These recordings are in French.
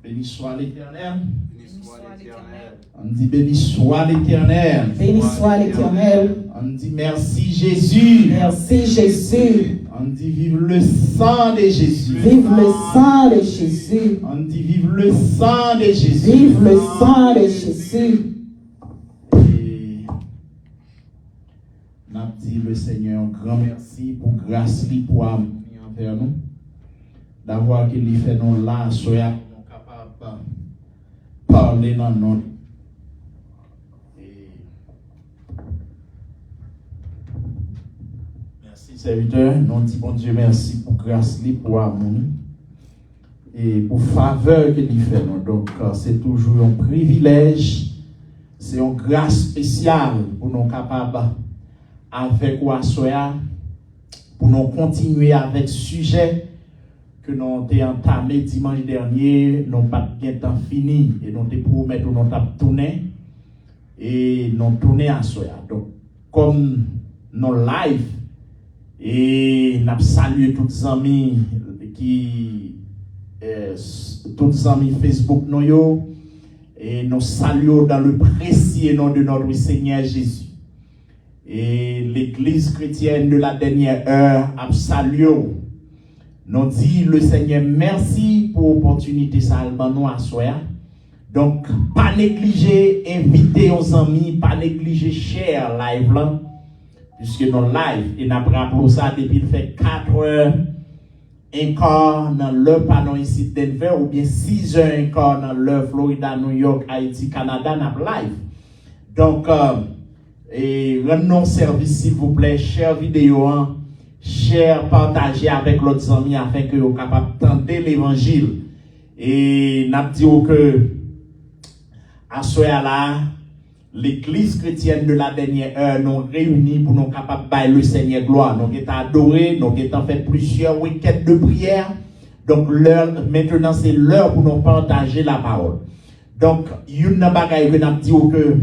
Béni soit l'Éternel. Béni soit l'Éternel. On dit béni soit l'Éternel. Béni soit l'Éternel. On dit merci Jésus. Merci Jésus. On dit vive le sang de Jésus. Vive le sang de Jésus. On dit vive le sang de Jésus. Vive le sang de Jésus. Et n'a dit le Seigneur un grand merci pour grâce li pour amour envers nous. D'avoir qu'il fait nous là, soyons capables de parler dans notre. Merci serviteur, nous disons bon Dieu merci pour grâce li pour amour et pour faveur qu'il fait nous. Donc c'est toujours un privilège, c'est une grâce spéciale pour nous capables avec quoi soya pour nous continuer avec sujet que nous avons entamé dimanche dernier, nous n'avons pas de temps fini et nous te promettons nous avons tourné et nous tourné à soya. Donc comme nos live et nous salué tous les amis qui tous les amis Facebook nous yo, et nous saluons dans le précieux nom de notre Seigneur Jésus. Et l'église chrétienne de la dernière heure a salué. Nous dit le Seigneur merci pour l'opportunité ça nous à soi. Donc pas négliger inviter aux amis, pas négliger share live là puisque nos live et n'a rappelé ça depuis il fait 4 heures un quart dans l'heure pas non ici Denver ou bien 6 heures un quart dans l'heure Florida, New York, Haïti, Canada n'a live. Donc et rendons service s'il vous plaît, share vidéo, share, partagez avec l'autre amis afin que vous soyez capable d'entendre l'évangile. Et n'a dit que à ce là l'église chrétienne de la dernière heure nous réunis pour nous capables de le Seigneur gloire. Nous avons adoré, nous avons fait plusieurs week-ends de prière. Donc maintenant c'est l'heure pour nous partager la parole. Donc une bagaille que n'a dit que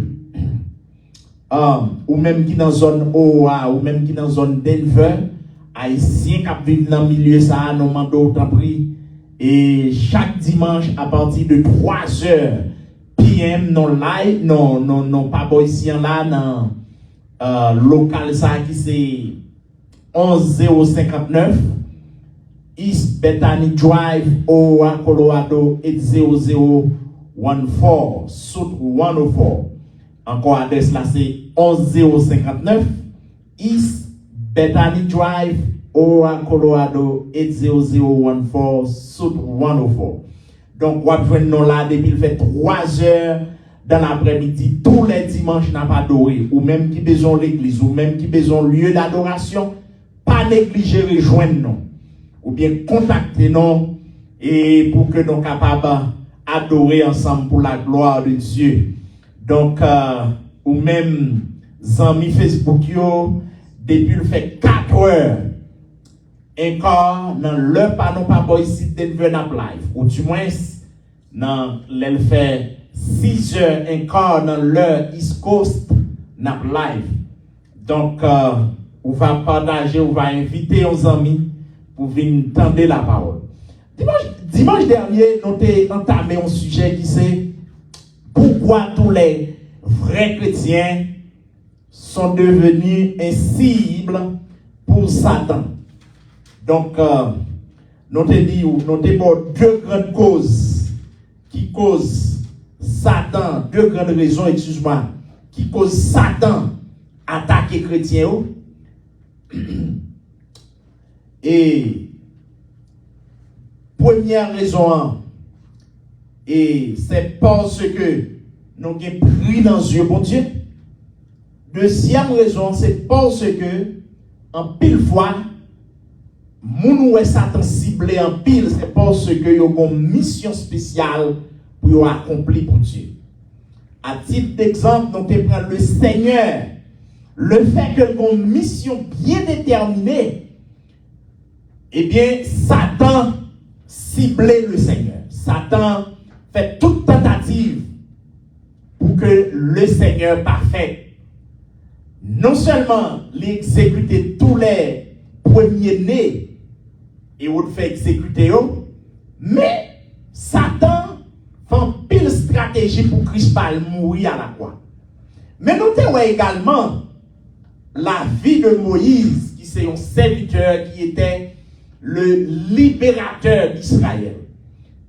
ou même qui dans zone OA ou même qui dans zone Denver, haïtien qui vivent dans le milieu ça, nous demandons autant prix et chaque dimanche à partir de 3h PM non live non pas bon ici là dans local ça qui c'est 11059 East Bethany Drive OA Colorado 80014 South 104. Encore adresse là c'est 11059 East Bethany Drive, Oa, Colorado 80014 South 104. Donc, on va nous là depuis il fait 3 heures dans l'après-midi, tous les dimanches n'a pas adoré, ou même qui besoin l'église, ou même qui besoin lieu d'adoration, pas négliger rejoindre nous, ou bien contacter nous, et pour que nous soyons capables d'adorer ensemble pour la gloire de Dieu. Donc, ou même amis Facebook yo depuis le fait 4 heures encore dans le panneau pas boy ici Denver nap live ou du moins dans le fait 6 heures encore dans l'heure East Coast nap live. Donc on va partager, on va inviter aux amis pour venir entendre la parole. Dimanche dernier nous avons entamé un sujet qui c'est pourquoi tous les vrais chrétiens sont devenus une cible pour Satan. Donc, nous avons dit, nous avons deux grandes causes qui causent Satan, deux grandes raisons, excuse-moi, qui causent Satan attaquer les chrétiens. Et première raison, et c'est parce que nous avons pris dans les yeux, bon Dieu. Deuxième raison, c'est parce que, en pile fois, moun ou Satan ciblé en pile, c'est parce que y a une mission spéciale pour accomplir pour Dieu. À titre d'exemple, nous prenons le Seigneur. Le fait que y a une mission bien déterminée, eh bien, Satan ciblait le Seigneur. Satan fait toute tentative pour que le Seigneur parfait non seulement l'exécuter tous les premiers-nés et vous fait exécuter eux, mais Satan stratégie pour Christ pas mourir à la croix. Mais notez également la vie de Moïse, qui c'est un serviteur qui était le libérateur d'Israël.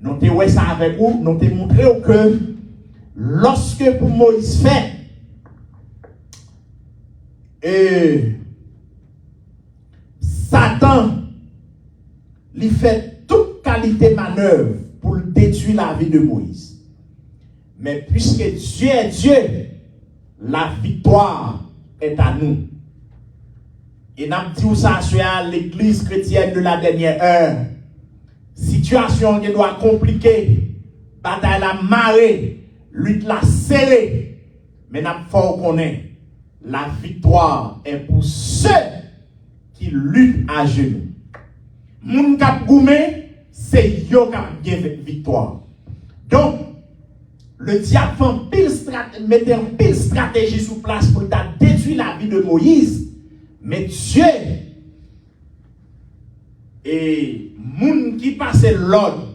Notez ça avec vous, notez montrer que lorsque pour Moïse fait Satan lui fait toute qualité manœuvre pour détruire la vie de Moïse. Mais puisque Dieu est Dieu, la victoire est à nous. Et nous dit ça sur l'église chrétienne de la dernière heure. Situation qui doit compliquer, bataille la marée, lutte la serrée. Mais nous faut connaître la victoire est pour ceux qui luttent à genoux. Moun kap goumé, c'est yo kap gen victoire. Donc, le diable mettait en pile stratégie sous place pour détruire la vie de Moïse. Mais Dieu et moun qui passait l'ordre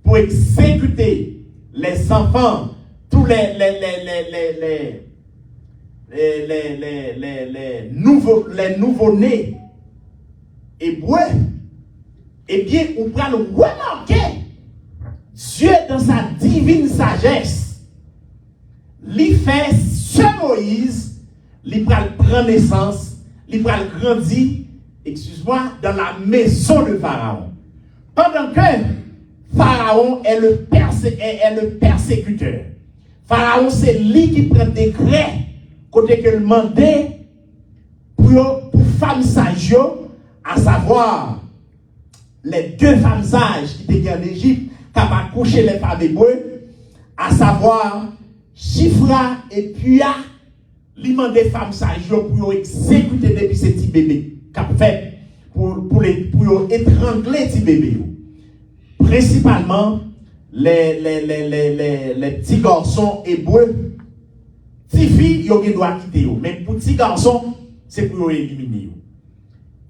pour exécuter les enfants, tous les nouveaux-nés hébreux, eh bien, on peut le remarquer. Dieu, dans sa divine sagesse, lui fait ce Moïse, lui prend naissance, lui prend grandir, excuse-moi, dans la maison de Pharaon. Pendant que Pharaon est le persécuteur. Pharaon, c'est lui qui prend décret, côté que le mandé pour femmes sages, à savoir les deux femmes sages qui étaient en Égypte, qui ont accouché les femmes hébreux, à savoir Shifra et Puya, lui mandé femmes sages pour exécuter depuis ces petits bébés, qu'a fait pour étrangler ces bébés. Principalement les petits garçons hébreux. Petits filles, ils doivent quitter. Mais pour petits garçons, c'est pour éliminer.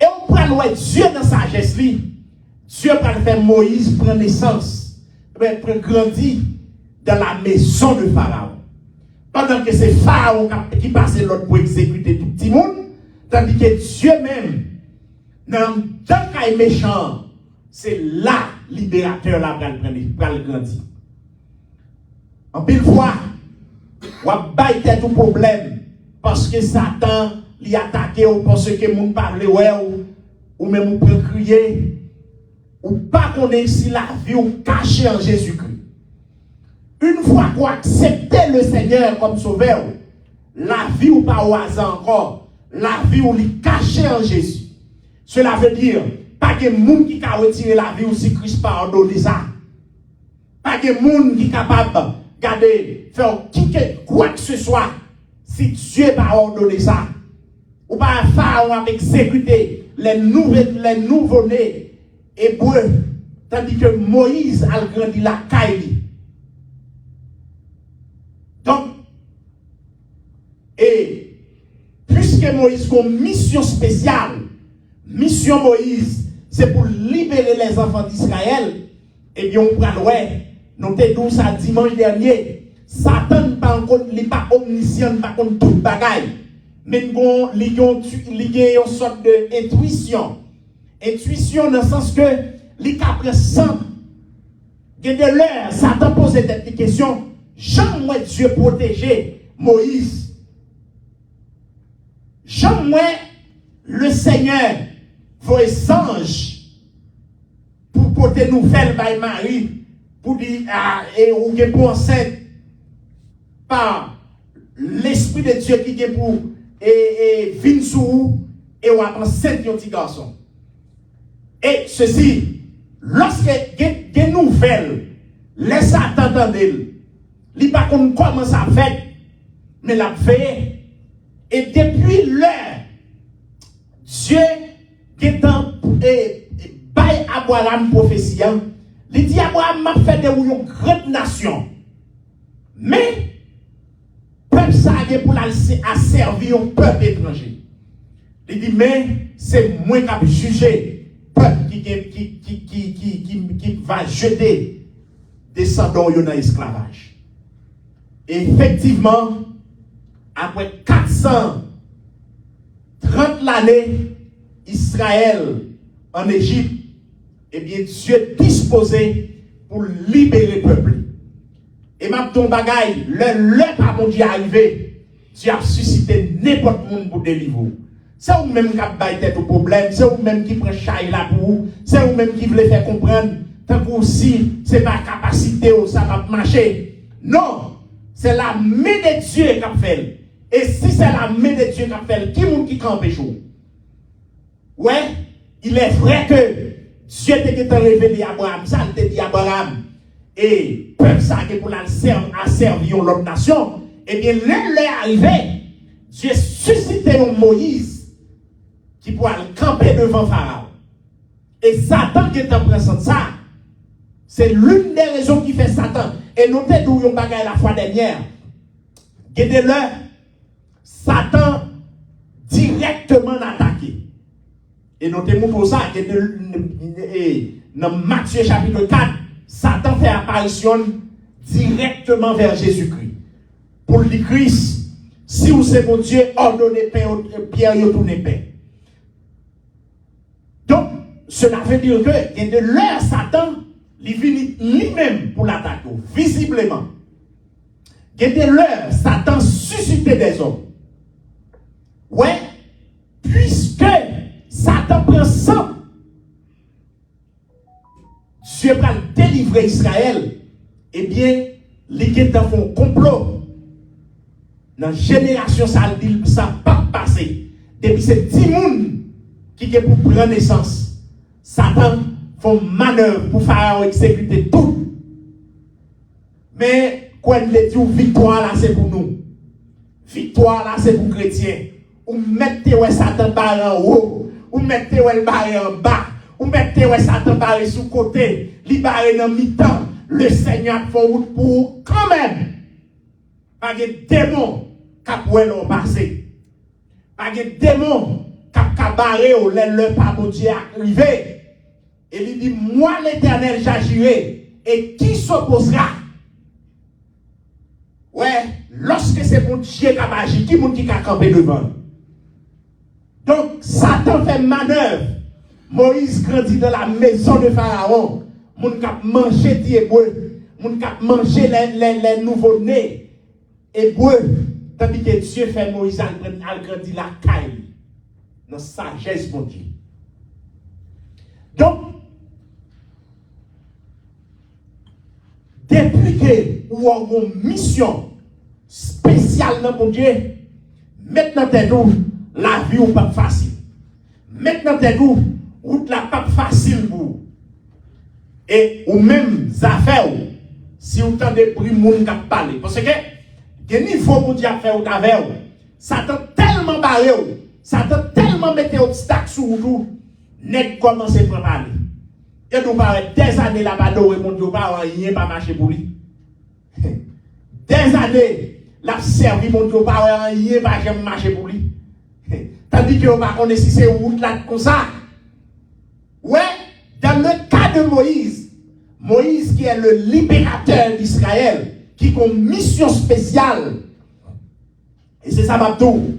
Et on prend Dieu dans sa sagesse. Dieu va faire Moïse prendre naissance, prendre grandir dans la maison de Pharaon. Pendant que c'est Pharaon qui passe l'autre pour exécuter tout petit monde, tandis que Dieu même, dans le cas méchant, c'est là libérateur là pour le grandir. En pile fois, on va bailler tout problème parce que Satan lui attaque ou parce que les gens parlent ou même peut crier ou pas connaître si la vie ou cachée en Jésus-Christ. Une fois qu'on accepte le Seigneur comme sauveur, la vie ou pas au hasard encore, la vie ou lui cachée en Jésus. Cela veut dire pas que monde qui a retiré la vie ou si Christ pardonne ça. Pas que monde qui est capable de garder, faire quoi que ce soit si Dieu n'a ordonné ça. Ou pas Pharaon a exécuté les nouveaux-nés hébreux, tandis que Moïse a grandi la caille. Donc, et puisque Moïse a une mission spéciale, mission Moïse, c'est pour libérer les enfants d'Israël, et bien on prend nous avons dit ça dimanche dernier, Satan n'est pas omniscient, pas contre toute bagaille. Mais il y a une sorte d'intuition. Intuition dans le sens que les capres sang. Il y a de l'heure, Satan pose cette question. Jean-moi Dieu protéger Moïse. Jean-moi le Seigneur vos singes pour porter nouvelle par Marie. Pour dire, et ou est pour enceinte par l'Esprit de Dieu qui est pour vin sous et ou enceinte un petit garçon. Et ceci, lorsque il y a des nouvelles, laisse attendre, il pas comment ça fait, mais la fait. Et depuis l'heure, Dieu qui est en bail Abraham prophétie. Il dit Abraham m'a fait de une grande nation. Mais, peuple ça pour servir un peuple étranger. Il dit, mais c'est moi qui vais juger peuple qui va jeter descendants dans l'esclavage. effectivement, après 430 l'année, Israël en Égypte, eh bien, Dieu est disposé pour libérer le peuple. Et ma ton bagaille, le pas mon Dieu arrivé, Dieu a suscité n'importe monde pour délivrer. C'est vous-même qui avez tête au problème, c'est vous-même qui prenez chaille là pour vous, c'est vous-même qui voulez faire comprendre, tant que si c'est pas capacité ou ça va marcher. Non, c'est la main de Dieu qui a fait. Et si c'est la main de Dieu qui a fait, qui est qui campe chaud? Ouais, il est vrai que Dieu t'a révélé à Abraham, ça il t'a dit à Abraham, et peuple ça qui pour la servir l'autre nation, eh bien, l'est arrivé, Dieu suscité un Moïse qui pourra camper devant Pharaon. Et Satan qui est en présence de ça, c'est l'une des raisons qui fait Satan. Et notez d'où yon bagay la fois dernière. Gardez-le, Satan directement attaqué. Et notez-moi pour ça, dans Matthieu chapitre 4, Satan fait apparition directement vers Jésus-Christ. Pour le Christ, si vous c'est mon Dieu, ordonnez Pierre, vous tournez paix. Donc, cela veut dire que, il y a de l'heure Satan, il vient lui-même pour l'attaquer, visiblement. Il y a de l'heure Satan suscité des hommes. Ouais, puisque Satan prend sang, Dieu va délivrer Israël, eh bien, les gens font complot. Dans la génération, ça n'a pas passé. Depuis ces 10 personnes qui est pour prendre naissance, Satan fait manœuvre pour faire exécuter tout. Mais quand il dit victoire là, c'est pour nous. Victoire là, c'est pour les chrétiens. Ou mettez Satan barré en haut, ou mettez le barré en bas, ou mettez Satan barré sous côté, li barré dans mi-temps. Le Seigneur fait route pour quand même. Pas de démon qui a passé. Pas de démon qui a barré ou le pas mon Dieu arrivé. Et il dit, moi l'Éternel j'agirai. Et qui s'opposera? Ouais, lorsque c'est mon Dieu qui a agi, qui est-ce qui a campé devant? Donc, Satan fait manœuvre. Moïse grandit dans la maison de Pharaon. Moun kap manger des hébreux, moun kap manger les nouveaux-nés hébreux. Tandis que Dieu fait Moïse al grandi la caille. Dans sagesse, mon Dieu. Donc, depuis que vous avez une mission spéciale dans mon Dieu, maintenant t'es nous, la vie n'est pas facile. Maintenant t'es nous, route la pas facile pour vous. Et ou même affaires, si vous entendez pour le monde qui parle, parce que il niveau pour dire faire au avec Satan tellement barré, Satan tellement mettait obstacle sur vous, net commencer à parler. Et nous parlons des années là-bas, mon Dieu, pas rien pas marcher pour lui. Des années, la servi mon Dieu, pas rien pas jamais marcher pour lui. Tandis que on va connaître si c'est route là comme ça. Ouais, dans le cas de Moïse, Moïse qui est le libérateur d'Israël, qui a une mission spéciale. Et c'est ça, Mabdou.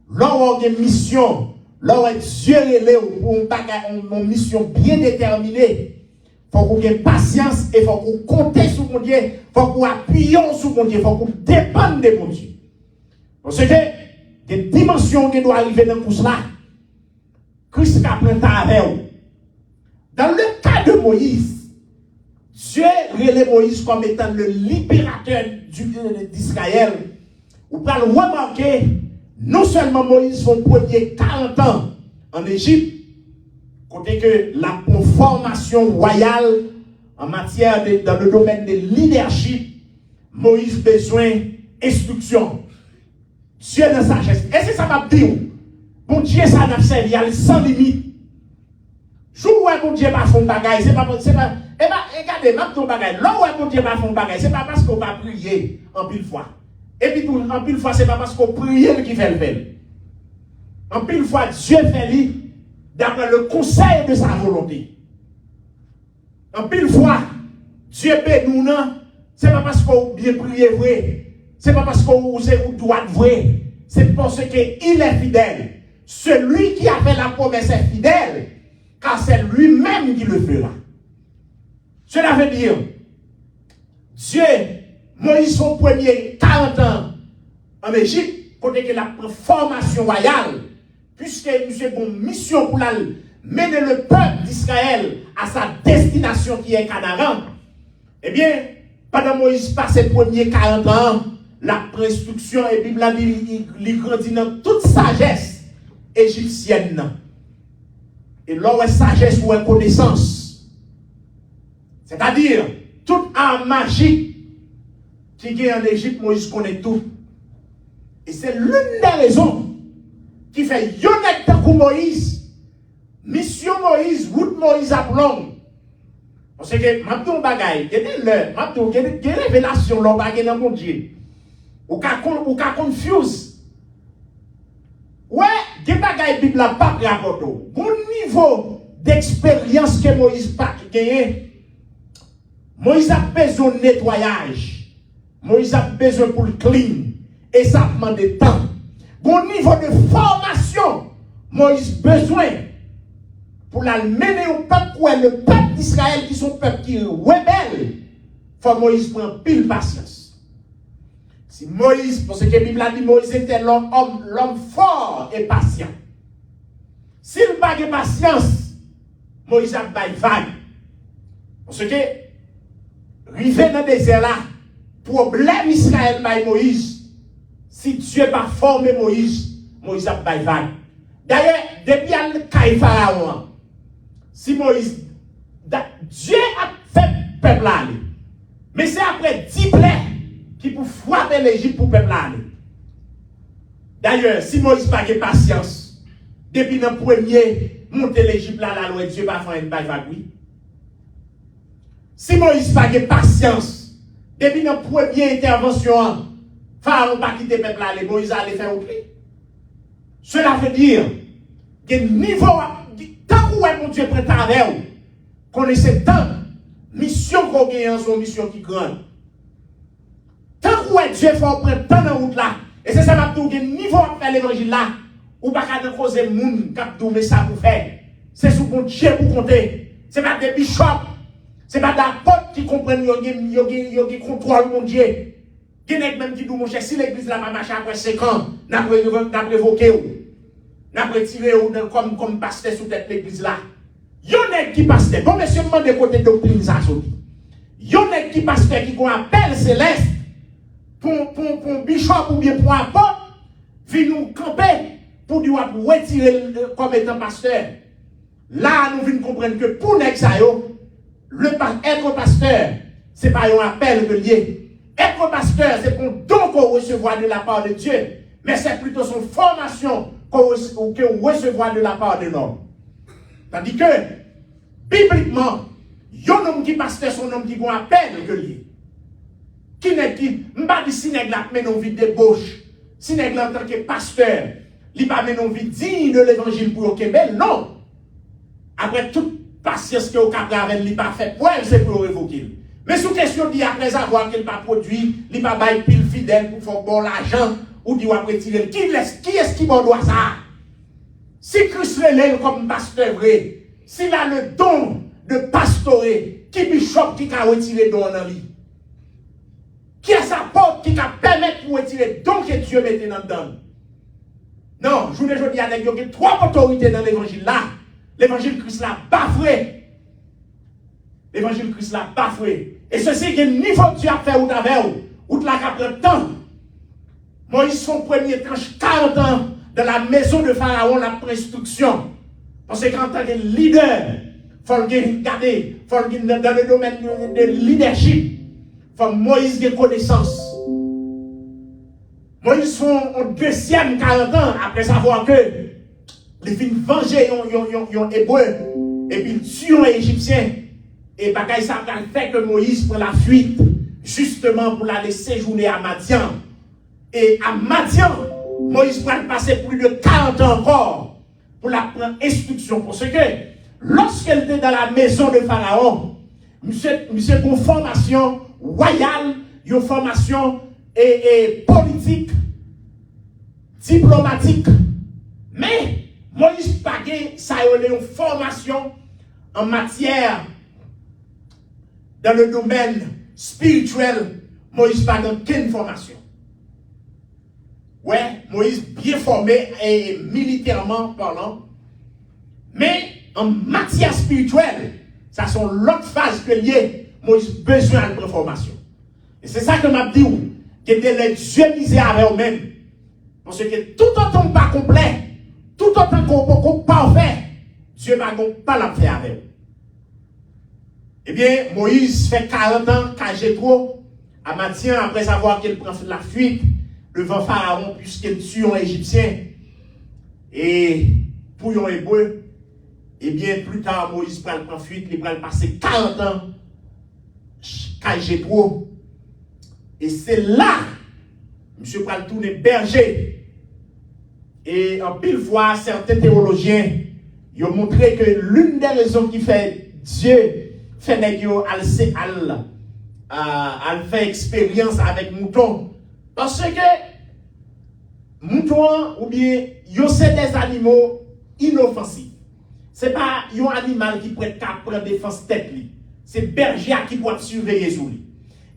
Lorsqu'on a une mission, lorsque Dieu est pour une mission bien déterminée, il faut qu'on ait patience et il faut qu'on compte sur mon Dieu, il faut qu'on appuie sur mon Dieu, il faut qu'on dépende de mon Dieu. Parce que il y a une dimension qui doit arriver dans tout cela. Christ a pris ta avec vous. Dans le cas de Moïse, Dieu relève Moïse comme étant le libérateur d'Israël. Vous pouvez remarquer, non seulement Moïse son premier 40 ans en Égypte, côté que la formation royale en matière dans le domaine de leadership, Moïse besoin d'instruction. Dieu dans sa sagesse. Et c'est ça m'a dit. Bon Dieu, ça n'a servi sans limite. Jou où mon Dieu va faire un bagage, c'est pas, regardez, même ton bagage, là où mon Dieu va faire un bagage, c'est pas parce qu'on va prier en pile fois. Et puis, en pile fois, c'est pas parce qu'on prie qui fait le faire. En pile fois, Dieu fait lui d'après le conseil de sa volonté. En pile fois, Dieu peut nous Ce n'est pas parce qu'on bien prié vrai. Ce n'est pas parce qu'on doit vrai. C'est parce qu'il est fidèle. Celui qui a fait la promesse est fidèle, car c'est lui-même qui le fera. Cela veut dire, Dieu, Moïse son premier 40 ans en Égypte, côté que la formation royale, puisque nous avons une mission pour mener le peuple d'Israël à sa destination qui est Canaan, eh bien, pendant Moïse passe ses premiers 40 ans, la instruction et Bible il grandit dans toute sagesse égyptienne. Et là où est sagesse ou est connaissance, c'est-à-dire toute arme magique qui est en Égypte, Moïse connaît tout. Et c'est l'une des raisons qui fait yonnette pour Moïse, mission Moïse, route Moïse à plomb. Parce que, maintenant, bagaille, il y a des révélations, l'on bagaille dans mon Dieu. Ou ka confuse. Ouais, il y a des bagailles, Bible n'a pas rapporté. Bon niveau d'expérience que Moïse a gagné, Moïse a besoin de nettoyage. Moïse a besoin pour le clean. Et ça demande du temps. Bon niveau de formation, Moïse a besoin pour la mener au peuple, le peuple d'Israël qui sont peuple qui rebelle. Faut Moïse prend pile patience. Si Moïse, parce que la Bible a dit Moïse était l'homme fort et patient. S'il n'a pas de patience, Moïse a pas de vague. Parce que, arrivé dans le désert là, problème Israël by Moïse, si Dieu n'a pas formé Moïse, Moïse a pas de vague. D'ailleurs, depuis le cas Pharaon, si Moïse, Dieu a fait le peuple aller. Mais c'est après 10 plaies qui pour frapper l'Égypte pour le peuple aller. D'ailleurs, si Moïse n'a pas de patience, depuis le premier monter l'Égypte là, la loi, Dieu va faire une vague, oui. Si Moïse n'a pas de patience, depuis la première intervention, Pharaon n'a pas quitté le peuple là, Moïse allait faire au pli. Cela veut dire que niveau, tant que mon Dieu prend avec vous, connaissez tant, mission qu'on gagne, son mission qui grande. Tant que Dieu fait prendre tant dans route là, et c'est ça que je niveau à faire l'évangile là, ou pas qu'à causer les gens qui mais ça pour faire. C'est sous mon Dieu pour compter. C'est pas des bishops, c'est pas des apôtres qui comprennent, qui contrôlent mon Dieu. Il y a même qui disent, mon cher, si l'église là va marcher après 5 ans, n'a pas révoqué ou, n'a pas retiré ou comme pasteur sous tête l'église là. Il y en a qui pasteur, bon monsieur, me demande côté doctrine ça. Il y en a qui pasteur qui ont un appel céleste pour bishop ou bien pour apôtre, vient nous camper pour dire retirer comme étant pasteur. Là, nous venons comprendre que pour nous, être pasteur, ce n'est pas un appel de lié. Être pasteur, c'est pour don qu'on recevra de la part de Dieu, mais c'est plutôt son formation qu'on recevra de la part de l'homme. Tandis que, bibliquement, il y a un homme qui pasteur, son homme qui a un appel de lié. Qui n'est qui, pas dit si n'est pas une vie de débauche, si n'est pas en tant que pasteur, il n'a pas une vie digne de l'évangile pour le Québec, non. Après toute patience que au Cap-Gravel, il n'a pas fait, ouais, c'est pour révoquer. Mais sous question dit après avoir qu'il n'a pas produit, il n'a pas pile fidèle pour faire bon l'argent, ou dit après tirer. Qui est-ce qui doit ça? Si Christ relève comme pasteur vrai, s'il a le don de pastorer, qui bishop qui a retiré don dans lui? Qui a sa porte qui a permettre pour retirer don que Dieu mettait dans le don? Non, je vous dis avec vous, il y a 3 autorités dans l'évangile là. L'évangile Christ là, pas vrai. L'évangile Christ là, pas vrai. Et ceci, il y a un niveau que Dieu a fait ou d'avec ou de la capre temps. Moïse, son premier tranche 40 ans dans la maison de Pharaon, la instruction. Parce qu'en tant que leader, il faut le garder, il faut le dans le domaine de leadership. Il faut Moïse ait connaissance. Moïse, son deuxième 40 ans, après savoir que les filles venger un hébreu, et puis tuent un égyptien. Et bagaille ça fait que Moïse prend la fuite, justement pour aller séjourner à Madian. Et à Madian, Moïse va passer plus de 40 ans encore pour la prendre instruction. Parce que lorsqu'elle était dans la maison de Pharaon, monsieur pour formation, royale, une formation et politique, diplomatique. Mais Moïse Pagé, ça a une formation en matière dans le domaine spirituel. Moïse Pagé, quelle formation? Ouais, Moïse bien formé et militairement parlant. Mais en matière spirituelle, ça sont l'autre phase que lié. Moïse besoin de formation. Et c'est ça que m'a dit, que les dieux misèrent avec eux-mêmes. Parce que tout autant pas complet, tout autant qu'on parfait, Dieu va pas la faire avec eux. Eh bien, Moïse fait 40 ans qu'à Jétro, à Matien, après avoir qu'il prend la fuite devant Pharaon, puisqu'il tue un Égyptien. Et pour un Hébreu, eh bien, plus tard, Moïse prend fuite, il va passer 40 ans qu'à Jétro. Et c'est là, M. Pral tourner berger. Et en pile fois, certains théologiens ils ont montré que l'une des raisons qui fait Dieu fait à faire expérience avec mouton. Parce que mouton ou bien c'est des animaux inoffensifs. Ce n'est pas un animal qui prête qu'à prendre défense tête. C'est berger qui doit surveiller sur lui.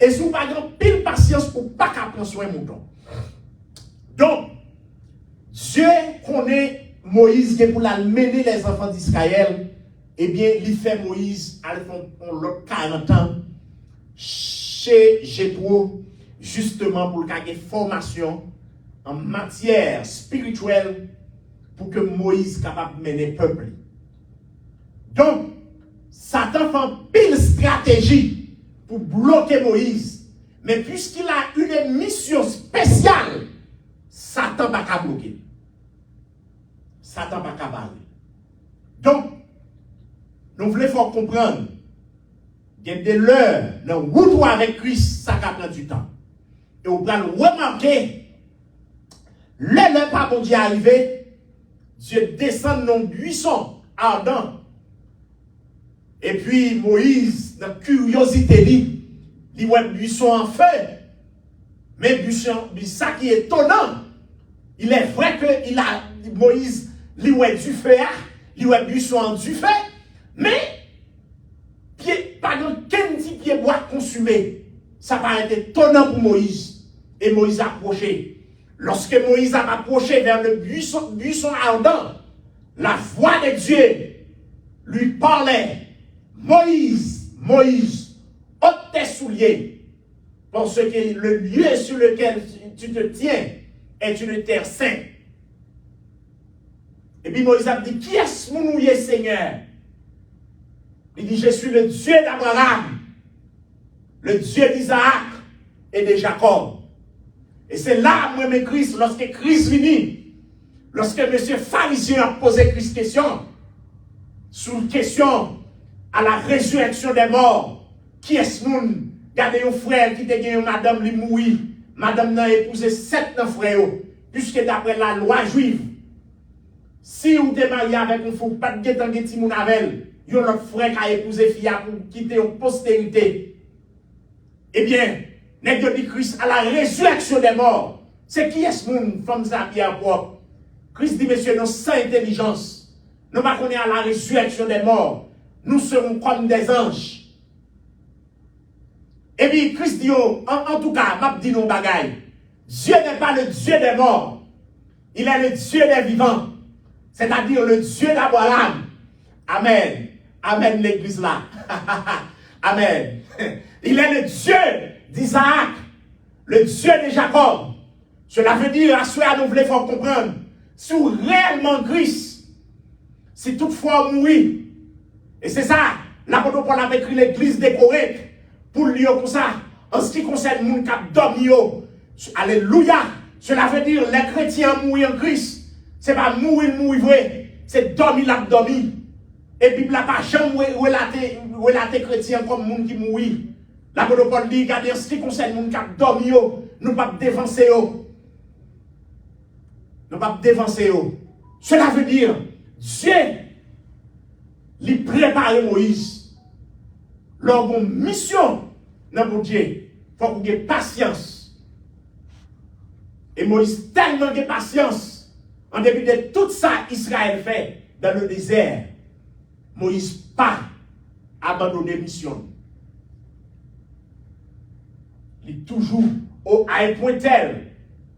Et si vous n'avez pas pile patience pour ne pas prendre soin de mouton. Donc, Dieu connaît Moïse pour la mener les enfants d'Israël. Eh bien, il fait Moïse à l'autre 40 ans chez Jétro, justement pour qu'il y ait formation en matière spirituelle pour que Moïse soit capable de mener le peuple. Donc, Satan fait pile stratégie pour bloquer Moïse. Mais puisqu'il a une mission spéciale, Satan n'a pas bloquer. Satan n'a pas barrer. Donc, nous voulons comprendre qu'il y a des l'heure dans le route avec Christ, ça prend du temps. Et vous allez remarquer, le pas bon Dieu arrivé, Dieu descend dans le buisson ardent. Et puis Moïse, dans la curiosité, il voit le buisson en feu. Mais buisson, ça qui est étonnant, il est vrai que Moïse, il voit du feu, il voit le buisson en du feu, mais pendant 15 pieds bois consumés, ça paraît étonnant pour Moïse. Et Moïse a approché. Lorsque Moïse a approché vers le buisson ardent, la voix de Dieu lui parlait. Moïse, Moïse, ôte tes souliers, parce que le lieu sur lequel tu te tiens est une terre sainte. Et puis Moïse a dit, qui est-ce mon nouillé Seigneur? Il dit, je suis le Dieu d'Abraham, le Dieu d'Isaac et de Jacob. Et c'est là, moi, mes Christ, lorsque Christ vient, lorsque M. Pharisien a posé Christ question, sous question à la résurrection des morts, qui est-ce moun? Regardez un frère qui te gagne madame li moui, madame n'a épousé 7 frères, puisque d'après la loi juive, si vous êtes marié avec un fou, pas de guetan gueti moun avec, il y a un autre frère qui a épousé fille pour quitter une postérité. Eh bien, n'est-ce dit Christ à la résurrection des morts. C'est qui est-ce moun, femme ça bien propre? Christ dit, monsieur, nous sans intelligence, nous ne connaissons à la résurrection des morts. Nous serons comme des anges. Et puis, Christ dit, en tout cas, m'a dit nos bagailles. Dieu n'est pas le Dieu des morts. Il est le Dieu des vivants. C'est-à-dire le Dieu d'Abraham. Amen. Amen, l'église là. Amen. Il est le Dieu d'Isaac. Le Dieu de Jacob. Cela veut dire, à ce nous voulons faire comprendre, si réellement Christ, si toutefois mourir, et c'est ça, l'apôtre Paul a écrit l'église décorée pour lui comme ça, en ce qui concerne les gens qui ont dormi. Alléluia. Cela veut dire les chrétiens mourir en Christ. Ce n'est pas mourir vrai, c'est dormir l'abdomen. Et puis la pas jamais relater chrétien comme les gens qui mourir. L'apôtre Paul dit, regardez, en ce qui concerne les gens qui ont dormi, nous ne pouvons pas dévancer. Nous ne pouvons pas dévancer. Cela veut dire, Dieu lui prépare Moïse. Leur mission dans mon Dieu. faut qu'on ait patience. Et Moïse tellement de patience, en dépit de tout ça Israël fait dans le désert, Moïse pas abandonné mission. Il est toujours à un point tel,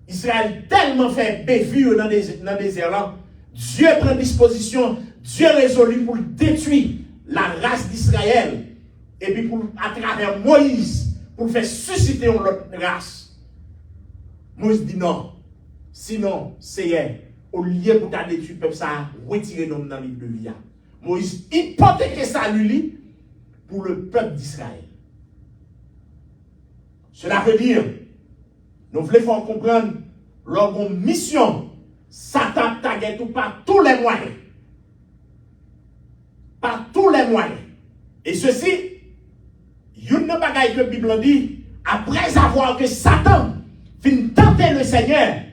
Israël tellement fait bévue dans le désert là, Dieu prend disposition, Dieu résolu pour détruire la race d'Israël, et puis pour, à travers Moïse, pour faire susciter une autre race. Moïse dit non, sinon, c'est au lieu pour ta détruire le peuple, ça retirer nous dans le livre de vie. Moïse hypothéquait ça lui pour le peuple d'Israël. Cela veut dire, nous voulons comprendre, leur mission, Satan taguait tout par tous les moyens. Par tous les moyens. Et ceci, une bagaille que la Bible dit, après avoir que Satan fin tenter le Seigneur, la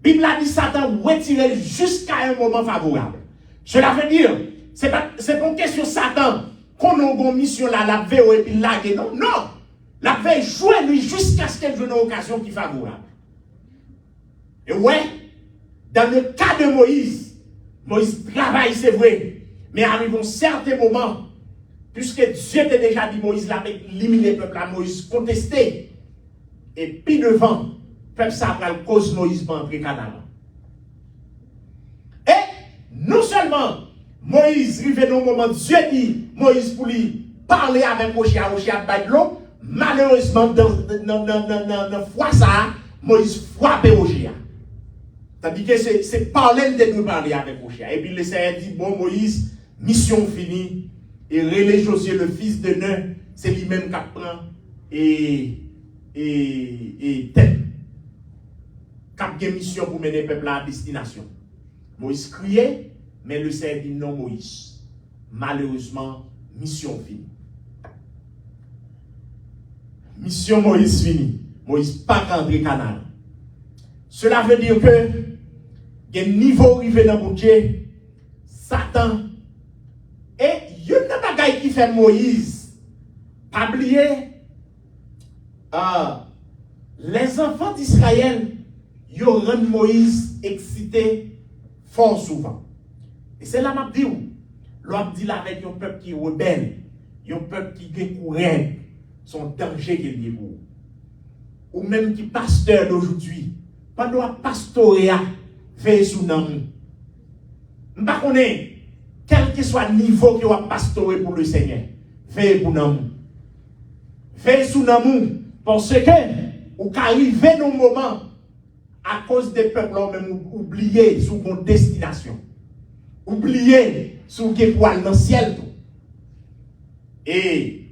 Bible a dit Satan retirer jusqu'à un moment favorable. Cela veut dire, c'est pas une question Satan qu'on a une mission là, la veille et puis laguer. Non, non. La veille jouer lui jusqu'à ce qu'elle joue une occasion qui est favorable. Et ouais, dans le cas de Moïse, Moïse travaille, c'est vrai, mais arrive un certain moment, puisque Dieu t'a déjà dit Moïse l'a éliminé le peuple à Moïse contesté, et puis devant, le peuple ça va le cause Moïse pour entrer Canaan. Et non seulement Moïse arrive dans le moment, Dieu dit Moïse pour lui parler avec Rocher à battre l'eau, malheureusement, dans la fois ça, Moïse frappe Rocher. Tandis que c'est parler de nous parler avec Rocher. Et puis le Seigneur dit, bon Moïse, mission finie, et relais Josué, le fils de Nun, c'est lui-même qui prend et tête. Qui a mission pour mener le peuple à destination. Moïse criait, mais le Seigneur dit non Moïse. Malheureusement, mission finie. Mission Moïse finie. Moïse pas rentrer Canaan. Cela veut dire que il y a un niveau arrivé dans mon Dieu, Satan, et il y a une bagaille qui fait Moïse, pas oublier, les enfants d'Israël, ils rendent Moïse excité fort souvent. Et c'est là que je dis, l'homme dit là avec un peuple qui est rebelle, un peuple qui est courant, son danger qu'il y a pour. Ou même qui pasteur d'aujourd'hui, pendant pastoria, veille sous nous. Je ne sais pas, quel que soit le niveau que vous pastorer pour le Seigneur, veille pour nous. Veille sous nous, parce que vous arrivez dans un moment, à cause des peuples, même oublier sur votre destination. Oublier sur qui pour aller dans le ciel. Et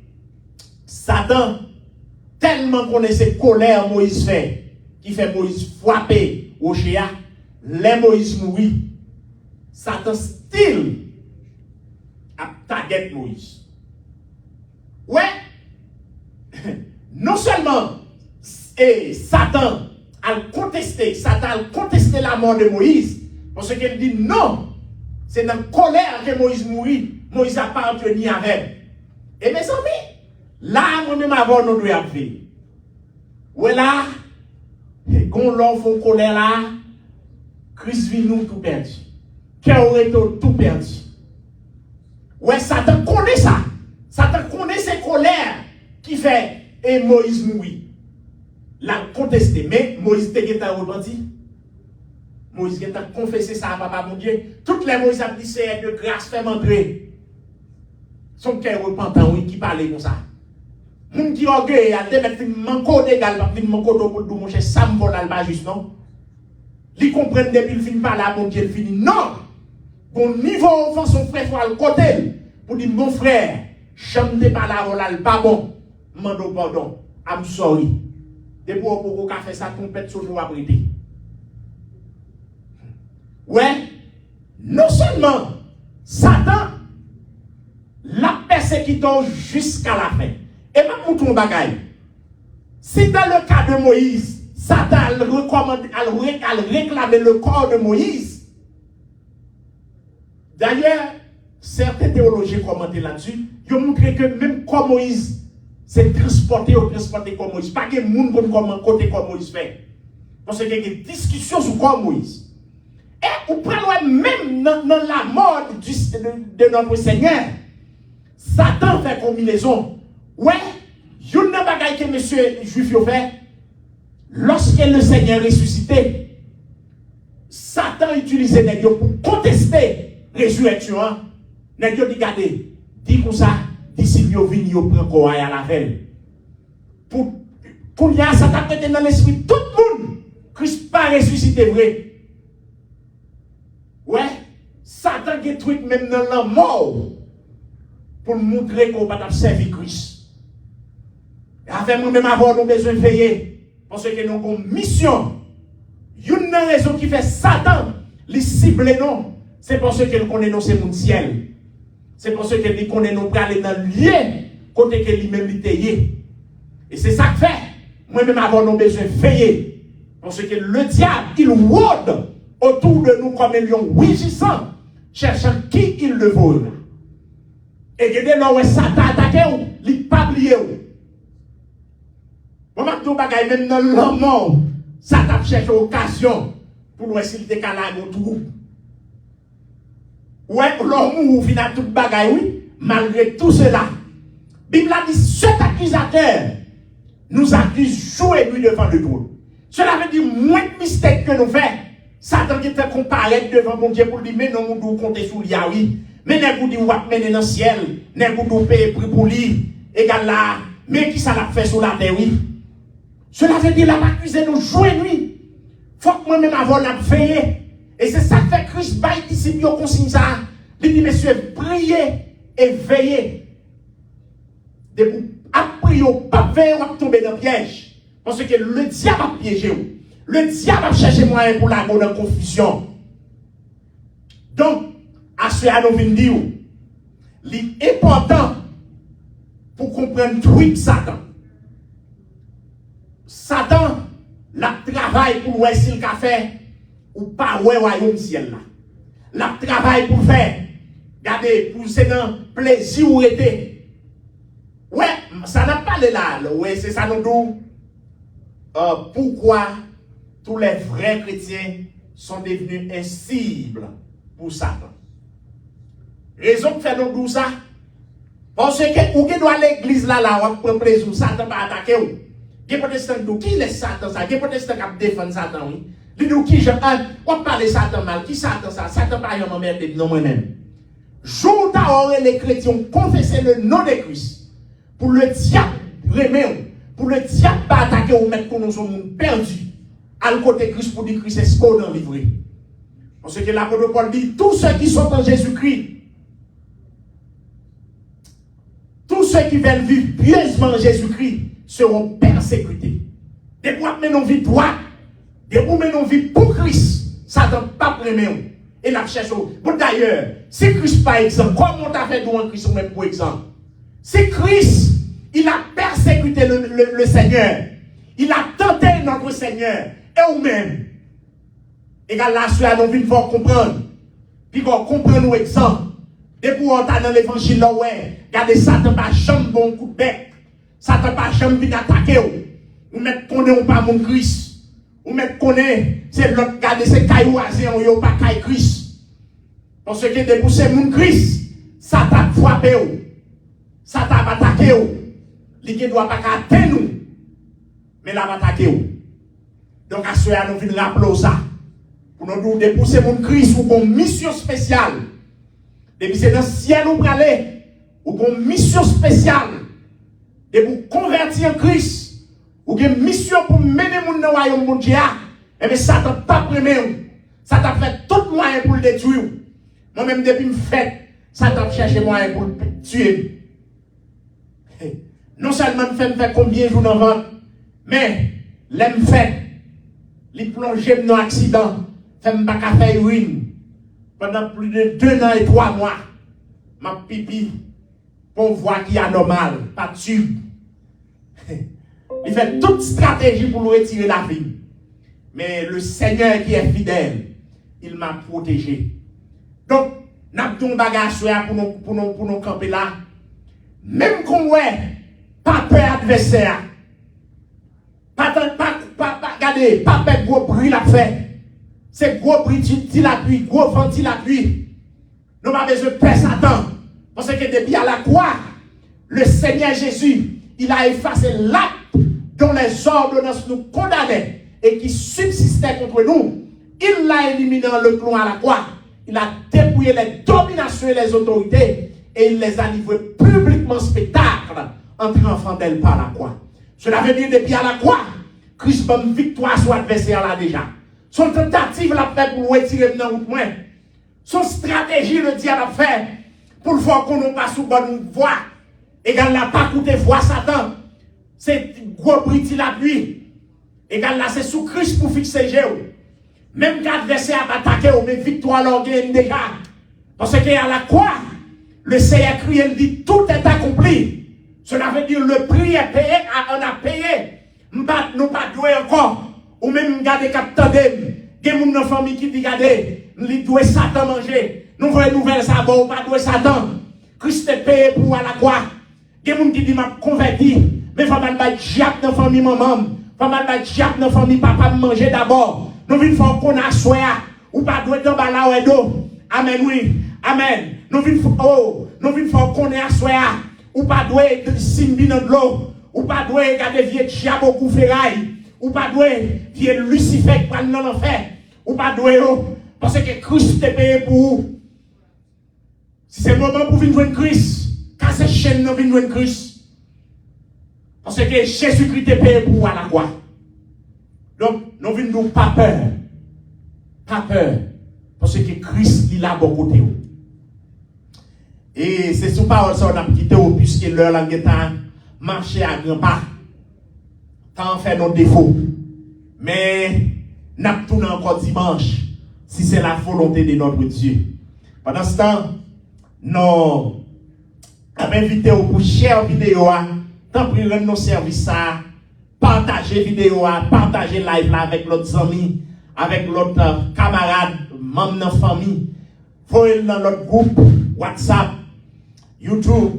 Satan, tellement connaît cette colère Moïse fait, qui fait Moïse frapper au Chéa, les Moïse mourit. Satan style a target Moïse. Ouais, non seulement Satan a contesté la mort de Moïse, parce qu'il dit non, c'est dans la colère que Moïse mourit, Moïse n'a pas entretenu avec. Et mes amis, là, moi-même avant, nous devons faire. Ouais là, quand l'on fait colère là, Christ vit nous tout perdu. Cœur aurait tout perdu. Ouais, Satan connaît ça. Satan connaît ces colères qui fait et Moïse mourit. L'a contesté, mais Moïse t'a repenti. Moïse t'a confessé ça à papa mon Dieu. Toutes les Moïse a dit c'est de grâce, fait m'entrer. Son cœur repentant, oui, qui parlait comme ça. Moun qui orgueille, a te mettre manco d'égal, pas fin manco d'eau pour le mon cher Sam pour l'alba juste, non? Li comprennent depuis le fin par là, mon Dieu, fini. Non! Bon niveau offense, son frère soit le côté, pour dire, mon frère, j'aime pas la volal, pas bon, mando pardon, I'm sorry. Depuis pour qu'on fait ça, qu'on pète sur nous à prêter. Ouais, non seulement Satan la persécutant jusqu'à la fin. Et même pour ton bagaille. Si dans le cas de Moïse, Satan a réclamé le corps de Moïse. D'ailleurs, certains théologiens commentent là-dessus. Ils ont montré que même quand Moïse, c'est transporter comme Moïse. Pas que les gens comment côté comme Moïse fait. Parce qu'il y a des discussions sur comme Moïse. Et vous prenez même dans la mort de notre Seigneur, Satan fait combinaison. Ouais, il y a une bagaille que monsieur juif a fait. Lorsque le Seigneur ressuscité, Satan utilisait les dieux pour contester la résurrection. Les dieux dit, regardez, dit comme ça, disciples viennent, ils prennent quoi à la veille. Pour y a Satan prêté dans l'esprit, tout le monde, Christ pas ressuscité vrai. Ouais, Satan a truc même dans la mort pour montrer qu'on va servir Christ. Avec nous-mêmes, avoir nous besoin de veiller. Parce que nous avons une mission. Une raison qui fait Satan les cible non, c'est parce que nous connaissons ces mondes ciel. C'est parce que nous connaissons nous aller dans le lien côté que lui-même était. Et c'est ça que fait. Moi-même avoir nous besoin de veiller. Parce que le diable, il rôde autour de nous comme un lion rugissant, cherchant qui il le vole. Et dès lors où Satan attaque, il n'a pas oublié. Même dans le monde, Satan cherche occasion pour nous essayer de caler notre groupe. Ouais, l'homme ou final tout bagaille, oui, malgré tout cela. La Bible a dit, cet accusateur nous accuse jour et nuit devant le trône. Cela veut dire moins de mystère que nous faisons. Satan qui fait comparaître devant mon Dieu pour lui, mais non, nous devons compter sur lui, oui. Mais nous devons mener dans le ciel, nous devons payer prix pour lui, égal là, mais qui ça l'a fait sur la terre, oui. Cela veut dire la accusé nous jour et nuit. Faut que moi-même avant la veiller. Et c'est ça que fait Christ bail disciples consigne ça. Il dit, messieurs, priez et veillez. Après, pas veiller, on va tomber dans le piège. Parce que le diable a piégé. Le diable a cherché moyen pour la dans la confusion. Donc, à ce à nous venir dire, l'important pour comprendre tout Satan. Satan, la travail pour voir s'il a fait ou pas ouais royaume ciel là. La travail pour faire. Regardez, pour c'est un plaisir ou été. Ouais, ça n'a pas de là. Ouais, c'est ça nous dit. Pourquoi tous les vrais chrétiens sont devenus incibles pour Satan. Raison que fait nous dire ça. Parce que ou qui doit l'église là, on prend plaisir, Satan va attaquer ou. Les protestants disent qui est Satan ça? Les protestants qui défendent Satan, oui. Ils disent qui je on parle de Satan mal. Qui Satan ça? Satan pas un merde non moi-même. Jour où les chrétiens ont confessé le nom de Christ. Pour le diable remet, pour le diable pas attaquer ou mettre pour nous sommes perdus. À côté de Christ pour dire Christ est ce qu'on a livré. Parce que l'apôtre Paul dit tous ceux qui sont en Jésus-Christ, tous ceux qui veulent vivre pieusement en Jésus-Christ seront persécutés. Des fois, nous vie droite, des fois, nous vie pour Christ. Satan pas premier. Et la cherche. Bon, d'ailleurs, si Christ par exemple, comment on t'a fait nous en Christ ou même pour exemple? Si Christ, il a persécuté le Seigneur, il a tenté notre Seigneur, et nous-mêmes, et là, nous venons fort comprendre. Puis qu'on comprend nos exemples. Et pour entrer dans l'évangile, là, ouais, regardez, Satan pas jamais bon coup de bec. Satan pas jamais venir attaquer. Ou mettre connaît ou pas mon Christ. Ou mettre connaît, c'est l'autre, regardez, c'est caillou azé, ou pas caille Christ. Parce que déboucher mon Christ, Satan frappé ou. Satan va attaquer ou. Il ne doit pas atteindre nous. Mais là, va attaquer ou. Donc, à ce moment, nous venons rappeler ça. Pour nous dépousser mon Christ ou une mission spéciale. Depuis c'est dans le ciel où vous allez, ou une mission spéciale. Et pour convertir en Christ, ou une mission pour mener mon royaume de Dieu. Et bien, ça t'a pas premier. Ça t'a fait tout moyen pour le détruire. Moi-même, depuis me fait, ça t'a cherché moyen pour le tuer. Non seulement me fait combien de jours dans le ventre, mais l'aime fait, les plonger dans l'accident, fait me pas faire ruine. Pendant plus de 2 ans et 3 mois, ma pipi, pour voir qui est anormal, pas de tube. Il fait toute stratégie pour nous retirer la vie. Mais le Seigneur qui est fidèle, il m'a protégé. Donc, nous avons un bagage pour nous camper là. Même qu'on ouais, Pas peur adversaire. Regardez, pas peur gros bruit la fait. C'est gros bruit, tu l'appuies, gros vent, tu l'appuies. Nous n'avons pas besoin de peur Satan. Parce que depuis à la croix, le Seigneur Jésus, il a effacé l'acte dont les ordonnances nous condamnaient et qui subsistait contre nous. Il l'a éliminé en le clouant à la croix. Il a dépouillé les dominations et les autorités et il les a livrés publiquement spectacle en triomphant d'elle par la croix. Cela veut dire depuis à la croix, Christ a une victoire sur l'adversaire là déjà. Son tentative l'a fait pour retirer dans route moins. Son stratégie le diable a fait pour le faire qu'on n'a pas sous bonne voie. Et quand n'a pas coûté voix Satan, c'est gros briti l'appui. Et quand là c'est sous Christ pour fixer Jéhu. Même quand l'adversaire a attaqué, mais victoire leur gagne déjà. Parce qu'à la croix, le Seigneur crie, il dit tout est accompli. Cela veut dire le prix est payé, on a payé. Nous pas doué encore. Ou même garder capteur il y a des famille qui dit regardez, nous doué Satan manger. Nous voyons nouvelle ça bon, pas doué Satan. Christ est payé pour à la croix. Il y a des gens qui disent m'a converti, mais il faut mal battre diable dans famille maman, il faut mal battre diable dans famille papa manger d'abord. Nous venons faire qu'on a soya ou pas doué dans bala ou d'eau. Amen oui. Amen. Nous venons faire qu'on a soya ou pas doué simbi dans l'eau ou pas doué garder vieux diable au coup ferraille. Ou pas doué, vieux Lucifer qui prend dans l'enfer. Ou pas doué, parce que Christ est payé pour vous. Si c'est le moment pour venir jouer Christ, quand c'est chaîne, nous venons jouer Christ. Parce que Jésus-Christ est payé pour vous à la croix. Donc, nous venons pas peur. Pas peur. Parce que Christ, il a beaucoup de vous. Et c'est sous parole ça, on a quitté puisque l'heure là, on a marché à grands pas. Quand on fait nos défauts. Mais, nous tournons encore dimanche, si c'est la volonté de notre Dieu. Pendant ce temps, nous avons invité pour share vidéo, tant pis rendre nos services, partager vidéo, partager live là avec l'autre ami, avec l'autre camarade, membre de la famille. Faut dans notre groupe, WhatsApp, YouTube,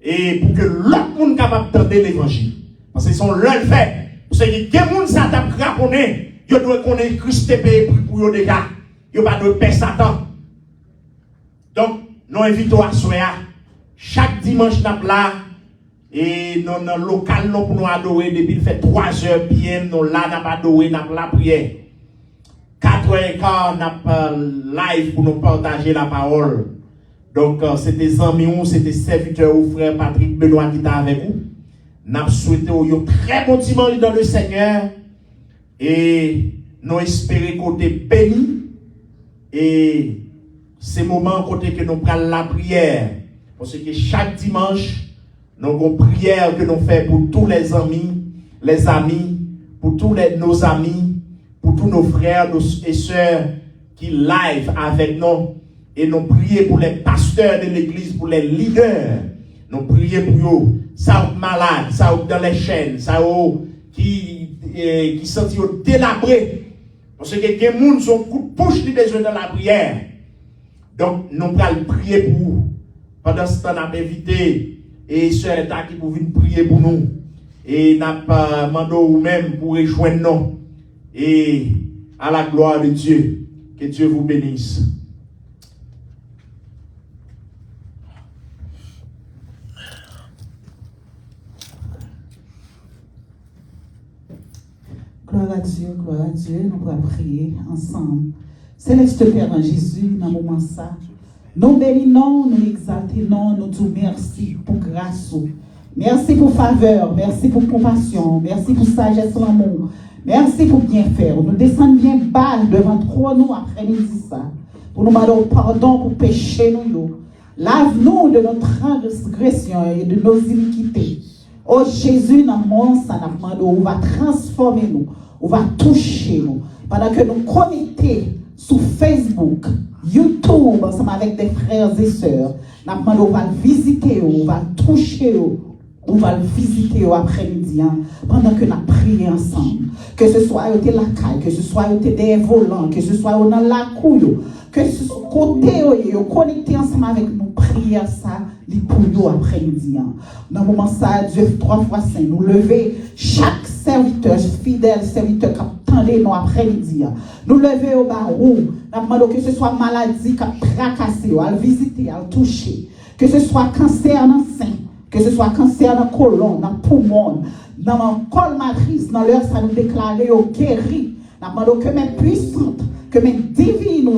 et pour que l'autre monde capable d'entendre l'évangile. Parce que sont leur fait. Parce que les gens qui s'attendent à craponner, ils doivent connaître Christ payé pour eux déjà. Ils ne doivent pas perdre Satan. Donc, nous invitons à soya. Chaque dimanche, nous sommes là. Et nous sommes local pour nous adorer. Depuis fait 3h PM, nous là, nous adoré, nous sommes là prière. 4h15, nous live pour nous partager la parole. Donc, c'était amis, c'était serviteur ou frère Patrick Benoît qui était avec vous. Nous souhaitons un très bon dimanche dans le Seigneur et nous espérons côté béni et ces moments côté que nous prenons la prière parce que chaque dimanche nous avons une prière que nous faisons pour tous les amis, pour tous nos amis, pour tous nos frères et sœurs qui live avec nous et nous prions pour les pasteurs de l'église, pour les leaders, nous prions pour eux. Ça ou malade, ça ou dans les chaînes, ça ou qui sentit délabré. Parce que les gens sont coup de pouce qui besoin dans la prière. Donc, nous allons prier pour vous. Pendant ce temps, nous avons invité et sœur qui pour venir prier pour nous. Et nous avons demandé vous-même pour rejoindre nous. Et à la gloire de Dieu, que Dieu vous bénisse. Gloire à Dieu, nous allons prier ensemble. Céleste Père en Jésus, dans le moment ça, nous bénissons, nous exaltons, nous disons merci pour grâce. Merci pour faveur, merci pour compassion, merci pour sagesse, l'amour, merci pour bien faire. Nous descendons bien bas devant toi, nous après-midi ça, pour nous demander pardon pour pécher nous. Lave-nous de notre transgression et de nos iniquités. Oh Jésus, dans mon sang, on va transformer nous, on va toucher nous. Pendant que nous connectons sur Facebook, YouTube, ensemble avec des frères et sœurs, on va le visiter, on va le toucher, on va le visiter après-midi, pendant que nous prions ensemble. Que ce soit au la caille, que ce soit au des volants, que ce soit dans la couille, que ce soit côté, connecté ensemble avec nous. prière ça, les pour nous après-midi. Dans le moment ça, Dieu 3 fois 5, nous lever chaque serviteur, fidèle serviteur qui attendait nous après-midi. Nous lever au barreau, nous demandons que ce soit maladie qui a tracassé, à visiter, à toucher, que ce soit cancer dans le sein, que ce soit cancer dans le côlon, dans le poumon, dans le col matrice, dans l'heure ça nous déclarer au guéri. Nous demandons que même puissante, que même divine,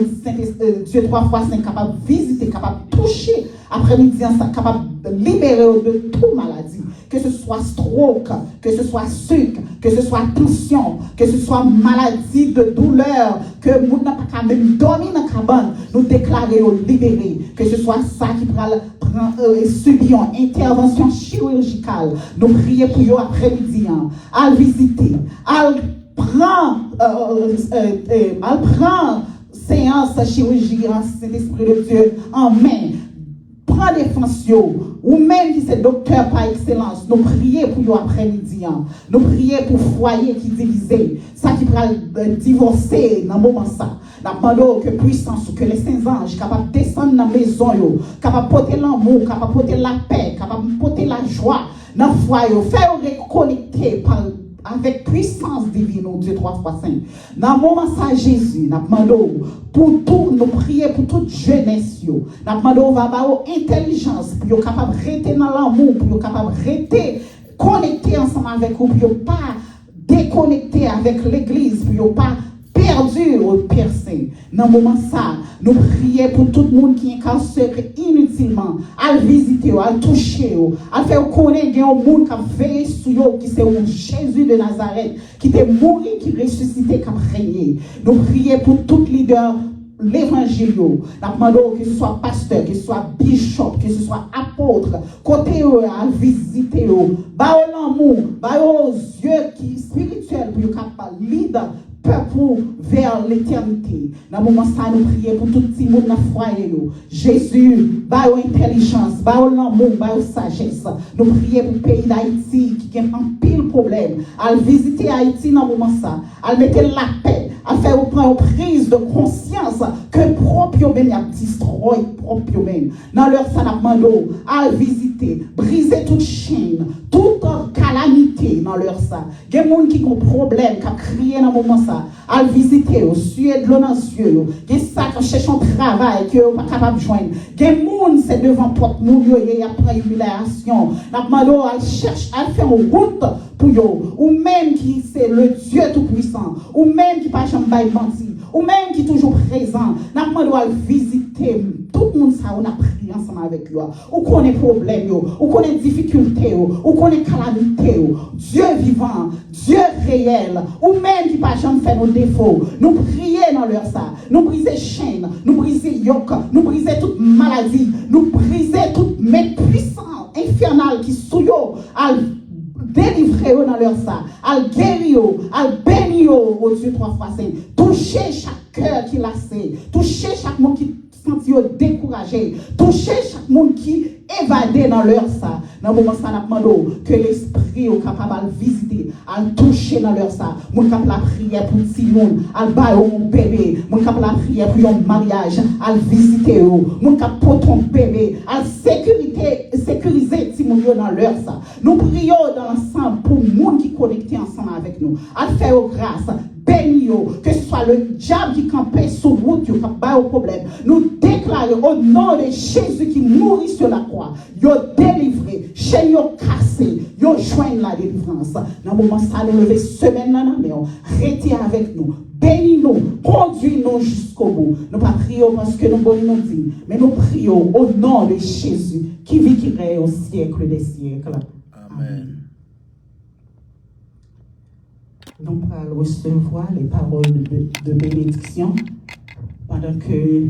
Dieu 3 fois 5 capable de visiter, capable de toucher, après-midi, capable de libérer de toute maladie. Que ce soit stroke, que ce soit sucre, que ce soit tension, que ce soit maladie de douleur, que nous n'avons pas même dormir dans la cabane, nous déclarer libérer. Que ce soit ça qui prend subir une intervention chirurgicale. Nous prions pour eux après-midi, à visiter, à prendre séance chirurgicale, c'est l'Esprit de Dieu en main. Prends défense, ou même si c'est docteur par excellence, nous prions pour eux après-midi. Nous prions pour foyer qui divisé, ça qui va divorcer dans le moment ça. Nous demandons que puissance, que les saints anges capables de descendre dans la maison, capables de porter l'amour, capables de porter la paix, capables de porter la joie dans le foyer, faire reconnecter avec puissance divine, Dieu 3 fois 5. Dans le moment ça, Jésus, nous demandons pour tout, nous prions pour toute jeunesse. Nous demandons va avoir intelligence, pour être capable de rester dans l'amour, pour être capable de rester connecté ensemble avec vous, pour ne pas déconnecter avec l'église, pour ne pas perdu au Père Saint. Dans le moment ça, nous prions pour tout le monde qui est incarcéré inutilement, à le visiter, à le toucher, à faire connaître un monde qui a veillé sur eux, qui c'est Jésus de Nazareth, qui est mort, qui est ressuscité, qui a régné. Nous prions pour tout leader l'évangile, nous demandons que ce soit pasteur, que ce soit bishop, que ce soit apôtre, côté à visiter, bah l'amour, bah aux yeux qui spirituels pour capable leader peuple vers l'éternité. Dans le moment ça, nous prions pour tout le monde dans le foyer. Jésus, bah intelligence, bah l'amour, bah sagesse. Nous prions pour le pays d'Haïti qui a un pile problème. À visiter Haïti dans le moment ça, à mettre la paix, à faire prendre prise de conscience que propre même a destroy propre même. Dans leur ça nous demandons à visiter, briser toute chaîne, toute calamité dans leur ça. Il y a des gens qui ont problème, qui ont crié dans le moment ça, à visiter, suer de l'eau dans les yeux. Il y a ça qui cherchent un travail qui sont pas capable de joindre. Il y a des gens c'est devant porte nous et après humiliation. Nous demandons à chercher à faire une route pour eux, ou même qui c'est le Dieu tout-puissant, ou même qui pas jamais menti, ou même qui est toujours présent. Nous demandons à visiter tout le monde ça, on a prié ensemble avec eux. Ou qu'on ait problème, ou qu'on ait difficulté, ou qu'on ait calamité, Dieu vivant, Dieu réel, ou même qui pas jamais fait nos défauts. Nous prions dans leur ça, nous briser chaîne, nous briser yoke, nous briser toute maladie, nous briser toute main puissante, infernale qui sous yo, délivrer dans leur ça, à guérir, à bénir au Dieu 3 fois 5. Toucher chaque cœur qui lassé, toucher chaque monde qui senti découragé, toucher chaque monde qui évadé dans leur ça. Dans le moment ça, nous demandons que l'esprit est capable de visiter, à toucher dans leur ça. Nous sommes capable de prier pour petit monde, à bailler un bébé. Nous sommes capable de prier pour un mariage, à visiter. Nous sommes capable pour ton bébé, à sécuriser petit monde dans leur ça. Nous prions dans l'ensemble pour les gens qui sont connectés ensemble avec nous, à faire grâce. Bénio, que ce soit le diable qui campait sur route, qui n'a au problème. Nous déclarons au nom de Jésus qui mourit sur la croix, il a délivré, chaîne yo cassé, yo joigne la délivrance. Dans le moment ça, nous lever semaine dans la main, restez avec nous, bénis-nous, conduis-nous jusqu'au bout. Nous pas prions parce que nous voulons dire, mais nous prions au nom de Jésus qui vit, qui règne au siècle des siècles. Amen. Nous allons recevoir les paroles de bénédiction pendant que